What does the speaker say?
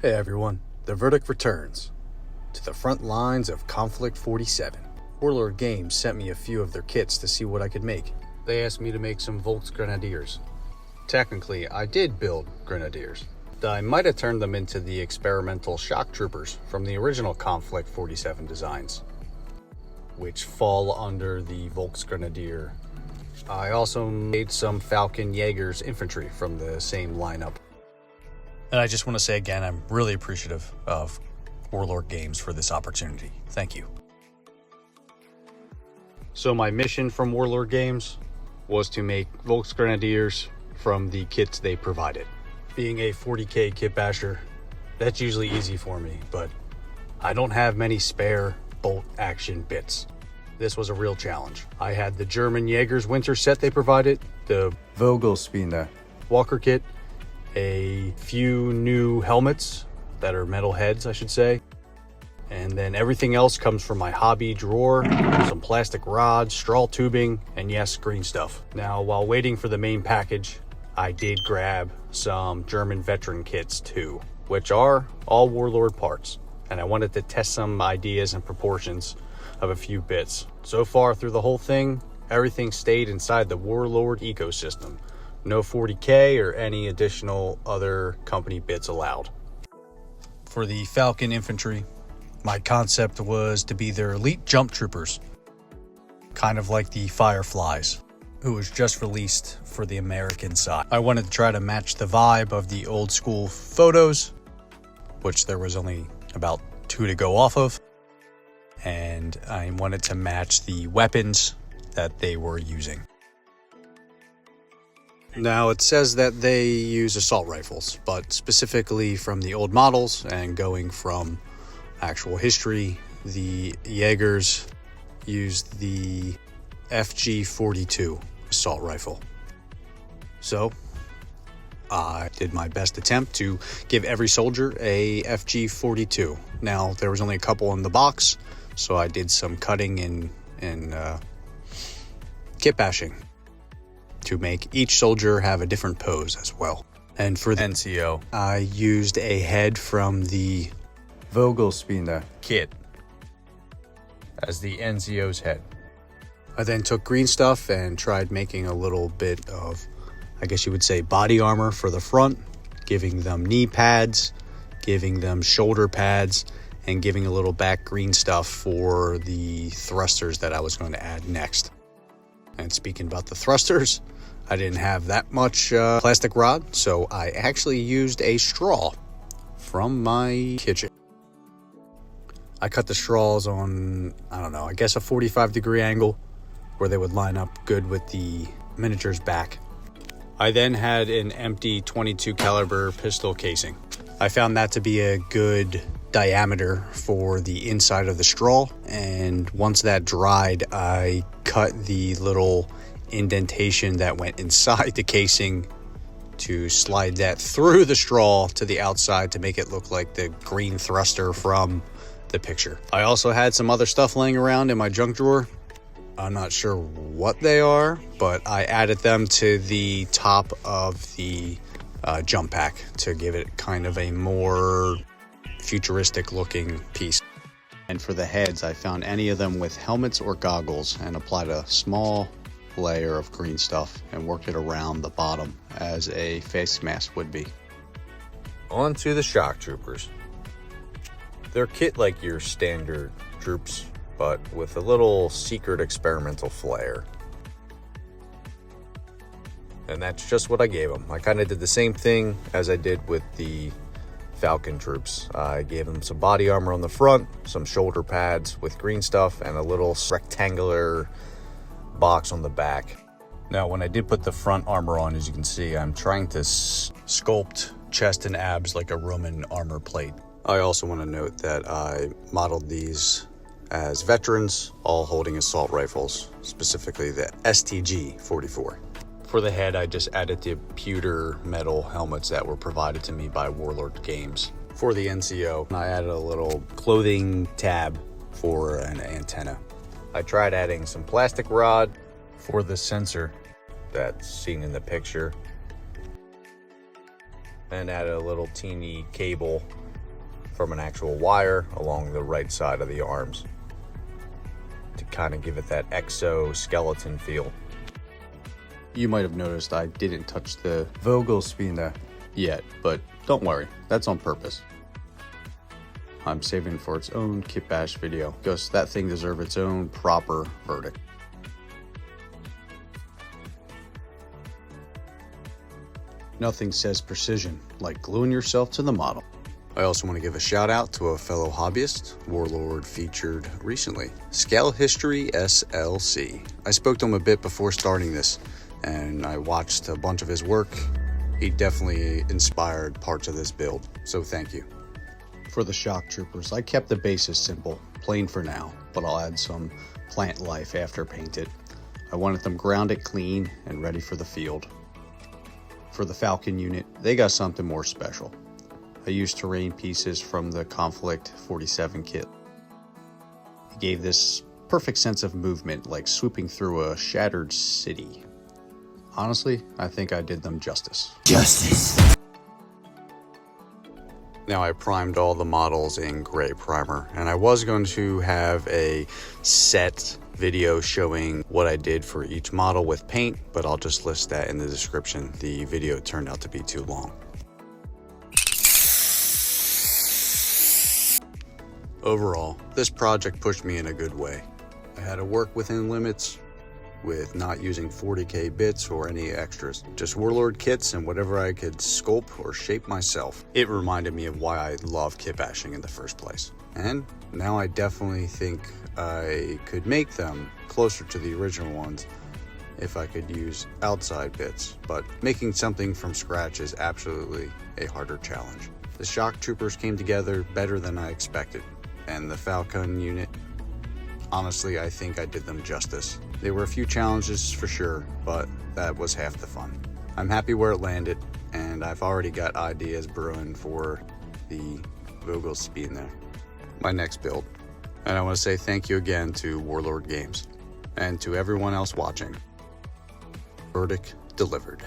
Hey everyone, the verdict returns to the front lines of Konflikt '47. Warlord Games sent me a few of their kits to see what I could make. They asked me to make some Volksgrenadiers. Technically, I did build Grenadiers. I might have turned them into the experimental shock troopers from the original Konflikt '47 designs, which fall under the Volksgrenadier. I also made some Falcon Jägers infantry from the same lineup. And I just want to say again, I'm really appreciative of Warlord Games for this opportunity. Thank you. So my mission from Warlord Games was to make Volksgrenadiers from the kits they provided. Being a 40k kitbasher, that's usually easy for me, but I don't have many spare bolt action bits. This was a real challenge. I had the German Jägers winter set they provided, the Vogelspinne Walker kit, a few new helmets that are metal heads, I should say. And then everything else comes from my hobby drawer, some plastic rods, straw tubing, and yes, green stuff. Now, while waiting for the main package, I did grab some German veteran kits too, which are all Warlord parts. And I wanted to test some ideas and proportions of a few bits. So far through the whole thing, everything stayed inside the Warlord ecosystem. No 40k or any additional other company bits allowed. For the Falcon Infantry, my concept was to be their elite jump troopers, kind of like the Fireflies, who was just released for the American side. I wanted to try to match the vibe of the old school photos, which there was only about 2 to go off of, and I wanted to match the weapons that they were using. Now, it says that they use assault rifles, but specifically from the old models and going from actual history, the Jägers used the FG-42 assault rifle. So, I did my best attempt to give every soldier a FG-42. Now, there was only a couple in the box, so I did some cutting and kit bashing to make each soldier have a different pose as well. And for the NCO, I used a head from the Vogelspinne kit as the NCO's head. I then took green stuff and tried making a little bit of, I guess you would say, body armor for the front, giving them knee pads, giving them shoulder pads, and giving a little back green stuff for the thrusters that I was going to add next. And speaking about the thrusters, I didn't have that much plastic rod, so I actually used a straw from my kitchen. I cut the straws on, I guess a 45-degree angle where they would line up good with the miniature's back. I then had an empty 22 caliber pistol casing. I found that to be a good diameter for the inside of the straw, and once that dried, I cut the little indentation that went inside the casing to slide that through the straw to the outside to make it look like the green thruster from the picture. I also had some other stuff laying around in my junk drawer. I'm not sure what they are, but I added them to the top of the jump pack to give it kind of a more futuristic looking piece. And for the heads, I found any of them with helmets or goggles and applied a small layer of green stuff and worked it around the bottom as a face mask would be. On to the shock troopers. They're kit like your standard troops, but with a little secret experimental flair. And that's just what I gave them. I kind of did the same thing as I did with the Falcon troops. I gave them some body armor on the front, some shoulder pads with green stuff, and a little rectangular box on the back. Now, when I did put the front armor on, as you can see, I'm trying to sculpt chest and abs like a Roman armor plate. I also want to note that I modeled these as veterans, all holding assault rifles, specifically the STG-44. For the head, I just added the pewter metal helmets that were provided to me by Warlord Games. For the NCO, I added a little clothing tab for an antenna. I tried adding some plastic rod for the sensor that's seen in the picture, and added a little teeny cable from an actual wire along the right side of the arms to kind of give it that exoskeleton feel. You might have noticed I didn't touch the Vogelspinne. yet, but don't worry, that's on purpose. I'm saving it for its own Kitbash video because that thing deserves its own proper verdict. Nothing says precision like gluing yourself to the model. I also want to give a shout out to a fellow hobbyist, Warlord featured recently, Scale History SLC. I spoke to him a bit before starting this, and I watched a bunch of his work. He definitely inspired parts of this build, so thank you. For the shock troopers, I kept the bases simple, plain for now, but I'll add some plant life after painted. I wanted them grounded clean and ready for the field. For the Falcon unit, they got something more special. I used terrain pieces from the Konflikt '47 kit. It gave this perfect sense of movement, like swooping through a shattered city. Honestly, I think I did them justice. Now I primed all the models in gray primer, and I was going to have a set video showing what I did for each model with paint, but I'll just list that in the description. The video turned out to be too long. Overall, this project pushed me in a good way. I had to work within limits with not using 40k bits or any extras, just Warlord kits and whatever I could sculpt or shape myself. It reminded me of why I love kitbashing in the first place. And now I definitely think I could make them closer to the original ones if I could use outside bits, but making something from scratch is absolutely a harder challenge. The shock troopers came together better than I expected, and the Falcon unit, honestly, I think I did them justice. There were a few challenges for sure, but that was half the fun. I'm happy where it landed, and I've already got ideas brewing for the Vogelspinne, my next build. And I want to say thank you again to Warlord Games, and to everyone else watching. Verdict delivered.